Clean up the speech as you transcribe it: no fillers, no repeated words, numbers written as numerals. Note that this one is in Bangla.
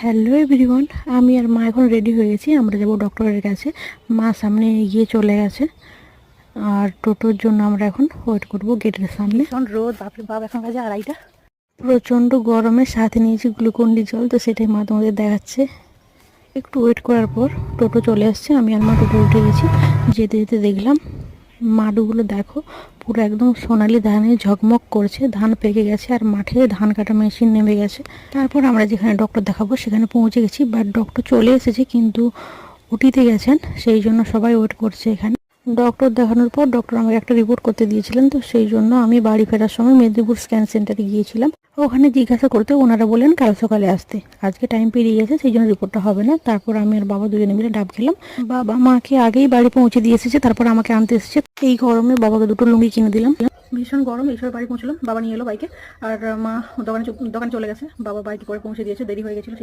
হ্যালো এভরিওয়ান, আমি আর মা এখন রেডি হয়ে গেছি। আমরা যাব ডক্টরের কাছে। মা সামনে এগিয়ে চলে গেছে আর টোটোর জন্য আমরা এখন ওয়েট করব গেটের সামনে। ভীষণ রোদ, বাপরে বাপ, এখন বাজে 2:30। প্রচণ্ড গরমের সাথে নিয়েছি গ্লুকন্ডি জল, তো সেটাই মা তোমাদের দেখাচ্ছে। একটু ওয়েট করার পর টোটো চলে আসছে। আমি আর মা টোটো উঠে গেছি। যেতে যেতে দেখলাম মাঠগুলো দেখো, পুরো একদম সোনালি ধানে ঝকমক করছে। ধান পেকে গেছে আর মাঠে ধান কাটা মেশিন নেমে গেছে। তারপর আমরা যেখানে ডক্টর দেখাবো সেখানে পৌঁছে গেছি, বাট ডক্টর চলে এসেছে কিন্তু ওটিতে গেছেন, সেই জন্য সবাই ওয়েট করছে এখানে। ডক্টর দেখানোর পর ডক্টর আমাকে একটা রিপোর্ট করতে দিয়েছিলেন, তো সেই জন্য আমি বাড়ি ফেরার সময় মেদিনীপুর স্ক্যান সেন্টারে গিয়েছিলাম। ওখানে জিজ্ঞাসা করতে ওনারা বললেন কাল সকালে আসতে। আজকে টাইম পেরিয়ে গেছে, সেই জন্য রিপোর্টটা হবে না। তারপর আমি আর বাবা দুজনে মিলে ডাব খেলাম। বাবা মাকে আগেই বাড়ি পৌঁছে দিয়ে এসেছে, তারপর আমাকে আনতে এসেছে। এই গরমে বাবাকে দুটো লুঙ্গি কিনে দিলাম। ভীষণ গরম। এইসব বাড়ি পৌঁছলাম, বাবা নিয়ে এলো বাইকে, আর মা দোকানে চলে গেছে। বাবা বাইকে করে পৌঁছে দিয়েছে, দেরি হয়ে গেছিল।